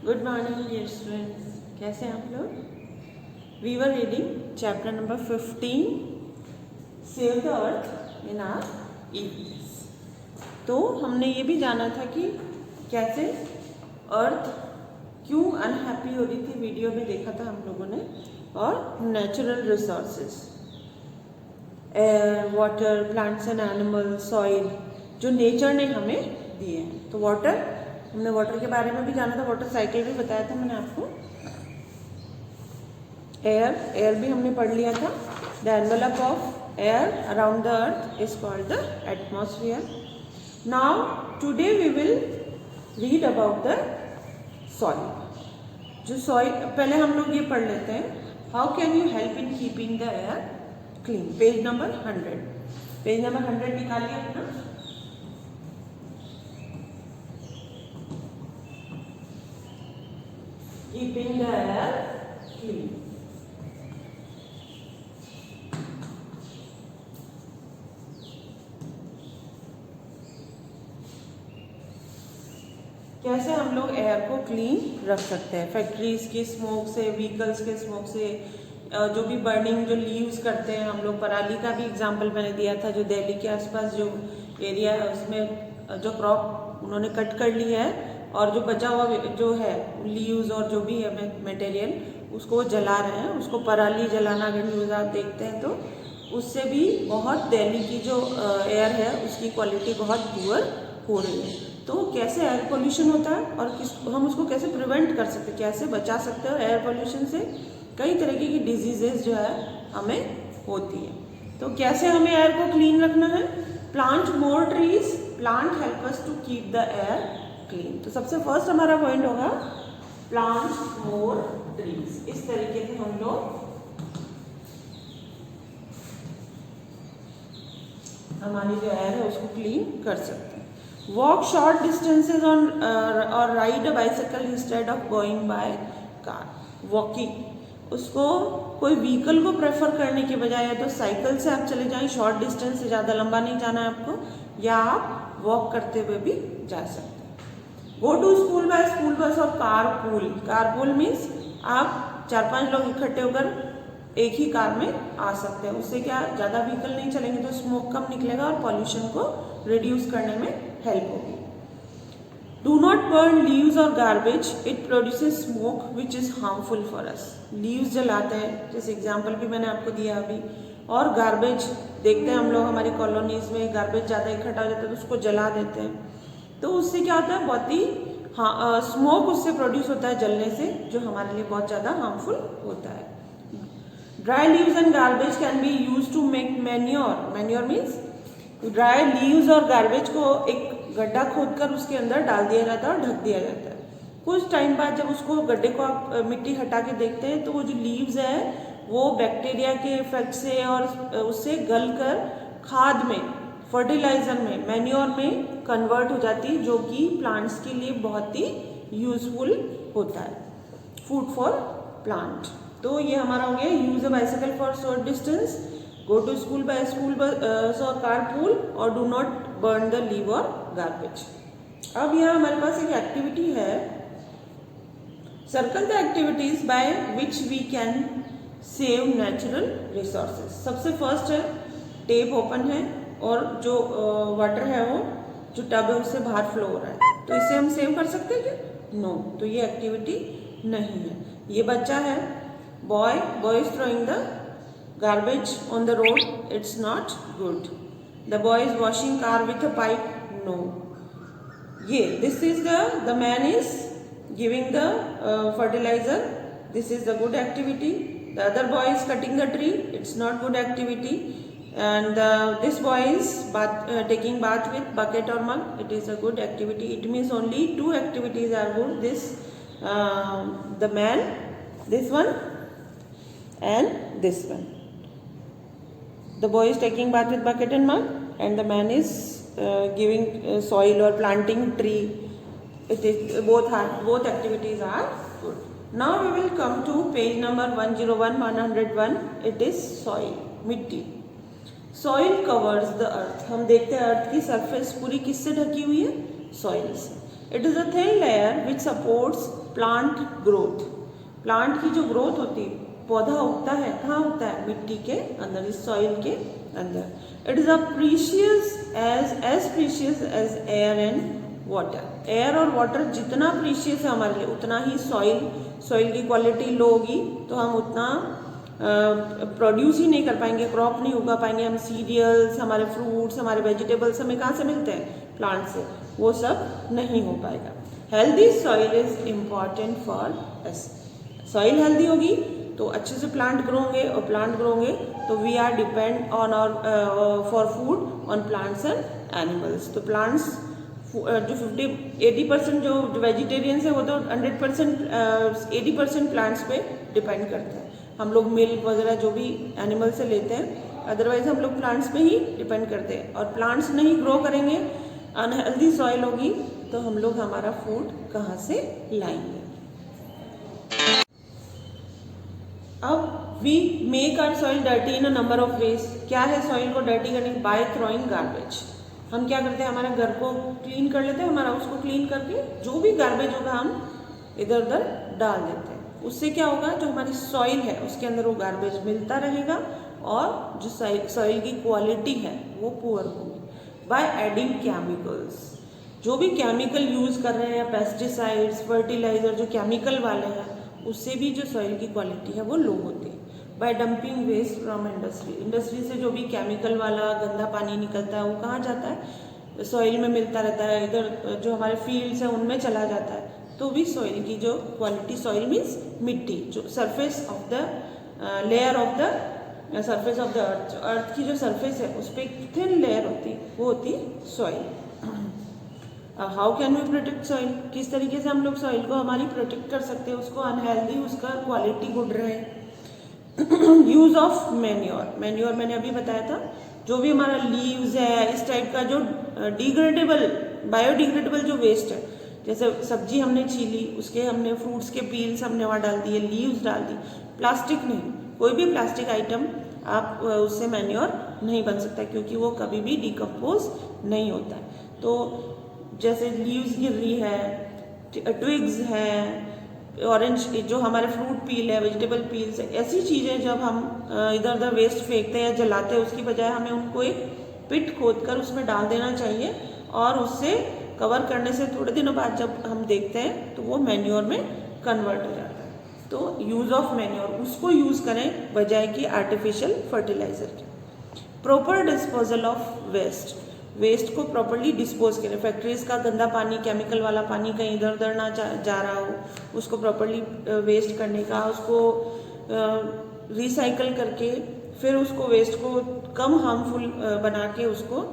Good morning dear students, कैसे हैं आप लोग। We were reading chapter number 15 save the earth in our events. तो हमने ये भी जाना था कि कैसे अर्थ क्यों अनहैप्पी हो रही थी, वीडियो में देखा था हम लोगों ने। और natural resources, air, water, plants and animal, soil जो नेचर ने हमें दिए हैं। तो वाटर, हमने वाटर के बारे में भी जाना था, वाटर साइकिल भी बताया था मैंने आपको। एयर भी हमने पढ़ लिया था। The envelope of air around the earth is called the atmosphere. Now today we will read about the soil. जो सॉइल, पहले हम लोग ये पढ़ लेते हैं, how can you help in keeping the air clean. Page number 100, page number 100 निकालिए अपना। Keeping the air clean. कैसे हम लोग एयर को क्लीन रख सकते हैं। फैक्ट्रीज की स्मोक से, व्हीकल्स के स्मोक से, जो भी बर्निंग, जो लीव्स करते हैं हम लोग। पराली का भी एग्जांपल मैंने दिया था, जो दिल्ली के आसपास जो एरिया है उसमें जो क्रॉप उन्होंने कट कर ली है और जो बचा हुआ जो है लीव्स और जो भी है मटेरियल, उसको वो जला रहे हैं। उसको पराली जलाना अगर न्यूज़ आप देखते हैं तो उससे भी बहुत दिल्ली की जो एयर है उसकी क्वालिटी बहुत पुअर हो रही है। तो कैसे एयर पोल्यूशन होता है और हम उसको कैसे प्रिवेंट कर सकते हैं, कैसे बचा सकते हैं। एयर पोल्यूशन से कई तरह की डिजीजेज जो है हमें होती है। तो कैसे हमें एयर को क्लीन रखना है। Plant more trees, plant help us to keep the air clean. तो सबसे फर्स्ट हमारा पॉइंट होगा प्लांट मोर ट्रीज। इस तरीके से हम लोग हमारी जो एयर है उसको क्लीन कर सकते हैं। वॉक शॉर्ट डिस्टेंसेज ऑन और ride a bicycle instead of going by car. Walking, उसको कोई व्हीकल को प्रेफर करने के बजाय या तो साइकिल से आप चले जाएं, शॉर्ट डिस्टेंस से, ज़्यादा लंबा नहीं जाना है आपको, या आप वॉक करते हुए भी जा सकते हैं। Go to school by school bus और car pool. Carpool means आप 4-5 लोग इकट्ठे होकर एक ही कार में आ सकते हैं। उससे क्या, ज़्यादा व्हीकल नहीं चलेंगे तो स्मोक कम निकलेगा और पॉल्यूशन को रिड्यूस करने में हेल्प होगी। डू नॉट बर्न लीव्स और garbage, it produces smoke which is harmful for us. Leaves जलाते हैं, जैसे एग्जाम्पल भी मैंने आपको दिया अभी। और गार्बेज देखते हैं हम लोग, हमारी कॉलोनीज में गार्बेज ज़्यादा इकट्ठा हो जाता है तो उसको जला देते हैं। तो उससे क्या होता है, बहुत ही स्मोक उससे प्रोड्यूस होता है जलने से, जो हमारे लिए बहुत ज़्यादा हार्मफुल होता है। Dry leaves and garbage can be use to make manure. Manure means dry leaves और गार्बेज को एक गड्ढा खोदकर उसके अंदर डाल दिया जाता है और ढक दिया जाता है। कुछ टाइम बाद जब उसको गड्ढे को आप मिट्टी हटा के देखते हैं तो वो जो लीव्स है वो बैक्टीरिया के इफेक्ट से और उससे गल कर खाद में, फर्टिलाइजर में, मैन्योर में कन्वर्ट हो जाती है, जो कि प्लांट्स के लिए बहुत ही यूजफुल होता है। Food for plant. तो ये हमारा हो गया use a bicycle for short distance, go to school by school bus और कार पूल, और do not burn the leave और गार्बेज। अब यहाँ हमारे पास एक एक्टिविटी है, circle the activities by which we can save natural resources. सबसे फर्स्ट है, टेप ओपन है और जो वाटर है वो जो टब है उससे बाहर फ्लो हो रहा है, तो इसे हम सेव कर सकते हैं क्या? नो, तो ये एक्टिविटी नहीं है। ये बच्चा है, boy is throwing the garbage on the road, it's not good. The boy is washing car with a pipe, no. This is the man is giving the fertilizer, this is the good activity. The other boy is cutting the tree, it's not good activity. And this boy is taking bath with bucket or mug, it is a good activity. It means only 2 activities are good. This the man, this one and this one. The boy is taking bath with bucket and mug, and the man is giving soil or planting tree. It is both activities are good. Now we will come to page number 101. It is soil, मिट्टी। Soil covers the earth. हम देखते हैं अर्थ की surface पूरी किससे ढकी हुई है, सॉइल से। It is a thin layer which supports plant growth. Plant की जो ग्रोथ होती है, पौधा उगता है कहाँ उगता है? मिट्टी के अंदर, इस सॉइल के अंदर। It is a precious as precious as air and water. Air और वाटर जितना प्रीशियस है हमारे लिए, उतना ही सॉइल की क्वालिटी लो होगी तो हम उतना प्रोड्यूस ही नहीं कर पाएंगे, क्रॉप नहीं उगा पाएंगे। हम सीरियल्स, हमारे फ्रूट्स, हमारे वेजिटेबल्स हमें कहाँ से मिलते हैं? प्लांट से। वो सब नहीं हो पाएगा। Healthy soil is important for us. Soil healthy होगी तो अच्छे से प्लांट ग्रो होंगे, और प्लांट ग्रो होंगे तो वी आर डिपेंड ऑन और for food on plants and animals. तो प्लांट्स जो 80% जो वेजिटेरियंस है वो तो 100% 80% प्लांट्स पे डिपेंड करते हैं। हम लोग मिल्क वगैरह जो भी एनिमल से लेते हैं, अदरवाइज हम लोग प्लांट्स पे ही डिपेंड करते हैं। और प्लांट्स नहीं ग्रो करेंगे, अनहेल्दी सॉइल होगी, तो हम लोग हमारा फूड कहाँ से लाएंगे? अब we make our soil dirty in a number of ways. क्या है सॉइल को डर्टी करने? By throwing garbage. हम क्या करते हैं? हमारे घर को क्लीन कर लेते हैं, हमारा उसको क्लीन करके जो भी गार्बेज होगा हम इधर उधर डाल देते हैं। उससे क्या होगा? जो हमारी सॉइल है उसके अंदर वो गार्बेज मिलता रहेगा और जो सॉइल की क्वालिटी है वो पुअर होगी। बाय एडिंग केमिकल्स, जो भी केमिकल यूज कर रहे हैं, पेस्टिसाइड्स, फर्टिलाइजर जो केमिकल वाले हैं, उससे भी जो सॉइल की क्वालिटी है वो लो होती है। By dumping waste from industry से जो भी केमिकल वाला गंदा पानी निकलता है वो कहाँ जाता है? सॉइल में मिलता रहता है। इधर जो हमारे फील्ड्स हैं उनमें चला जाता है, तो भी सॉइल की जो क्वालिटी, सॉइल मीन्स मिट्टी, जो surface of the layer of the surface of the earth की जो सरफेस है उस पर एक थिन लेयर होती है, वो होती है soil. How can we protect soil? किस तरीके से हम लोग सॉइल को हमारी प्रोटेक्ट कर सकते हैं, उसको अनहेल्दी, उसका क्वालिटी गुड रहे? Use of manure. मैन्योर मैंने अभी बताया था, जो भी हमारा लीव्स है, इस टाइप का जो डिग्रेडेबल, बायोडिग्रेडेबल जो वेस्ट है, जैसे सब्जी हमने छीली, उसके हमने फ्रूट्स के पील्स हमने वहाँ डाल दिए, लीव्स डाल दी। प्लास्टिक नहीं, कोई भी प्लास्टिक आइटम आप उससे मैन्योर नहीं बन सकता, क्योंकि वो कभी भी डिकम्पोज नहीं होता है। तो जैसे लीव्स गिर रही है, ट्विग्स हैं, ऑरेंज जो हमारे फ्रूट पील है, वेजिटेबल पील्स है, ऐसी चीज़ें जब हम इधर उधर वेस्ट फेंकते हैं या जलाते हैं, उसकी बजाय हमें उनको एक पिट खोद कर उसमें डाल देना चाहिए, और उससे कवर करने से थोड़े दिनों बाद जब हम देखते हैं तो वो मैन्योर में कन्वर्ट हो जाता है। तो यूज़ ऑफ मैन्योर, उसको यूज़ करें बजाय कि आर्टिफिशियल फर्टिलाइजर के। Proper disposal of waste, waste को प्रॉपरली डिस्पोज करें। फैक्ट्रीज का गंदा पानी, केमिकल वाला पानी कहीं इधर उधर ना जा रहा हो, उसको प्रॉपरली वेस्ट करने का, उसको रिसाइकल करके फिर उसको वेस्ट को कम हार्मफुल बना के उसको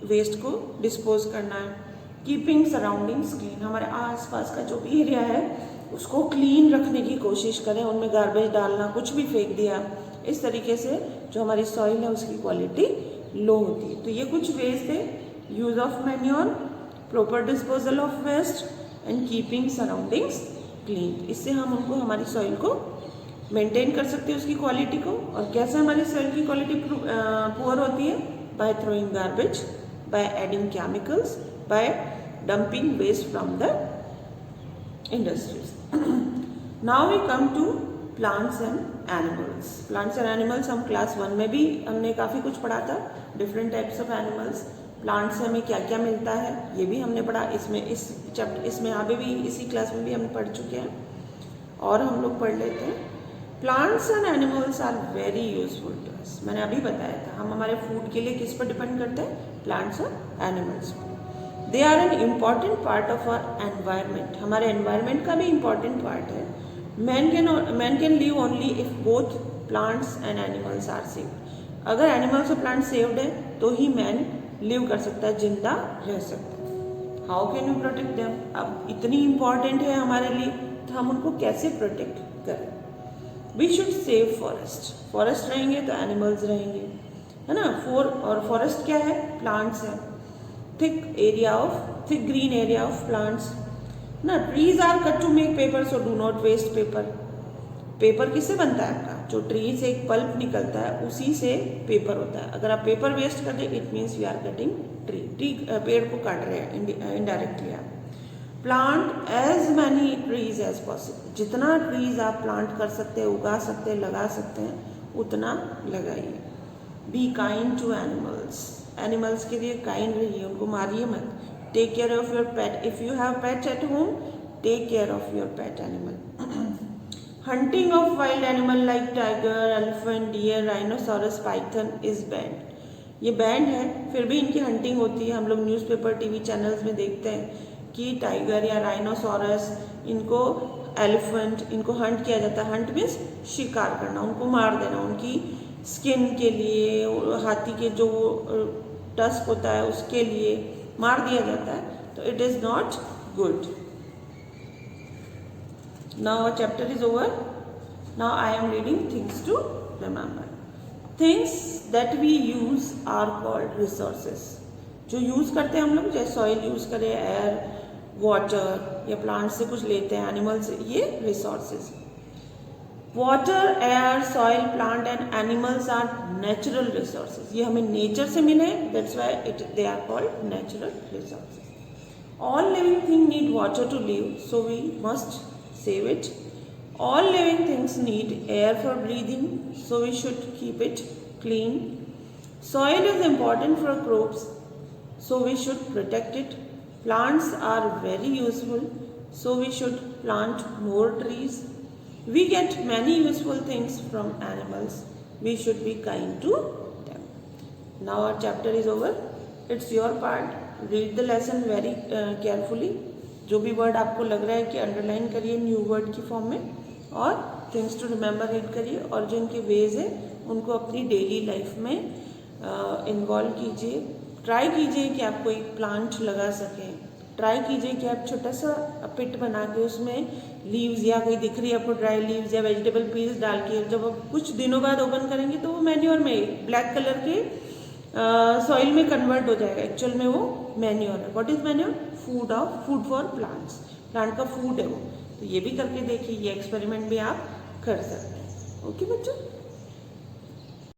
वेस्ट को डिस्पोज करना है। कीपिंग सराउंडिंग्स क्लीन, हमारे आसपास का जो भी एरिया है उसको क्लीन रखने की कोशिश करें, उनमें गार्बेज डालना, कुछ भी फेंक दिया, इस तरीके से जो हमारी सॉइल है उसकी क्वालिटी लो होती है। तो ये कुछ वेज थे, use of manure, proper disposal of waste and keeping surroundings clean. इससे हम उनको, हमारी सॉइल को मेंटेन कर सकते हैं, उसकी क्वालिटी को। और कैसे हमारी सॉइल की क्वालिटी पुअर होती है? By throwing garbage, by adding chemicals, by dumping waste from the industries. Now we come to plants and animals. Plants and animals हम क्लास 1 में भी हमने काफ़ी कुछ पढ़ा था, different types of animals. Plants से हमें क्या क्या मिलता है ये भी हमने पढ़ा, इसमें यहाँ पे भी, इसी क्लास में भी हम पढ़ चुके हैं, और हम लोग पढ़ लेते हैं। Plants and animals are very useful to us. मैंने अभी बताया था, हम हमारे फूड के लिए किस पर डिपेंड करते हैं? प्लांट्स और एनिमल्स पर। They are an important part of our environment, हमारे एनवायरमेंट का भी इम्पॉर्टेंट पार्ट है। Man can live only if both plants and animals are saved. अगर एनिमल्स और प्लांट्स सेव्ड है तो ही मैन लिव कर सकता है, जिंदा रह सकता है। How can you protect them? अब इतनी इंपॉर्टेंट है हमारे लिए, तो हम उनको कैसे प्रोटेक्ट करें? We should save forest. Forest रहेंगे तो एनिमल्स रहेंगे, है ना। और फॉरेस्ट क्या है? प्लांट्स है। Thick green area of plants ना। Trees are cut to make paper, so do not waste paper. Paper किससे बनता है आपका? जो ट्री से एक पल्प निकलता है उसी से पेपर होता है। अगर आप पेपर वेस्ट कर दे, it means we are cutting tree, पेड़ को काट रहे हैं इनडायरेक्टली आप। Plant as many trees as possible, जितना ट्रीज आप प्लांट कर सकते हैं, उगा सकते हैं, लगा सकते हैं, उतना लगाइए। Be kind to animals, animals के लिए काइंड रहिए, उनको मारिए मत। Take care of your pet, if you have pet at home, take care of your pet animal. Hunting of wild animal like tiger, elephant, deer, rhinoceros, python is banned. ये banned है, फिर भी इनकी hunting होती है। हम लोग newspaper, TV channels में देखते हैं कि टाइगर या राइनोसोरस, इनको एलिफेंट, इनको हंट किया जाता है। हंट मीन्स शिकार करना, उनको मार देना, उनकी स्किन के लिए, हाथी के जो टस्क होता है उसके लिए मार दिया जाता है, तो it is not good. Now our chapter is over. Now I am reading things to remember. Things that we use are called resources. जो यूज़ करते हैं हम लोग, जैसे सॉइल यूज़ करें, एयर, वाटर, या प्लांट से कुछ लेते हैं, एनिमल से, ये resources. Water, air, soil, plant and animals are natural resources. ये हमें नेचर से मिले, that's why they are called natural resources. All living thing need water to live, so we must save it. All living things need air for breathing, so we should keep it clean. Soil is important for crops, so we should protect it. Plants are very useful, so we should plant more trees. We get many useful things from animals. We should be kind to them. Now our chapter is over. It's your part. Read the lesson very carefully. जो भी word आपको लग रहा है कि underline करिए new word की form में, और थिंग्स टू रिमेंबर रीड करिए, और जो इनके वेज है उनको अपनी डेली लाइफ में इन्वॉल्व कीजिए। ट्राई कीजिए कि आप कोई प्लांट लगा सकें, ट्राई कीजिए कि आप छोटा सा पिट बना के उसमें लीव्स या कोई दिख रही है आपको ड्राई लीव्स या वेजिटेबल पील्स डाल के, जब आप कुछ दिनों बाद ओपन करेंगे तो वो मैन्योर में ब्लैक कलर के सॉइल में कन्वर्ट हो जाएगा। एक्चुअल में वो मैन्योर है। What is manure? Food for plants, plant का फूड है वो। तो ये भी करके देखिए, ये एक्सपेरिमेंट भी आप कर सकते हैं। ओके बच्चों।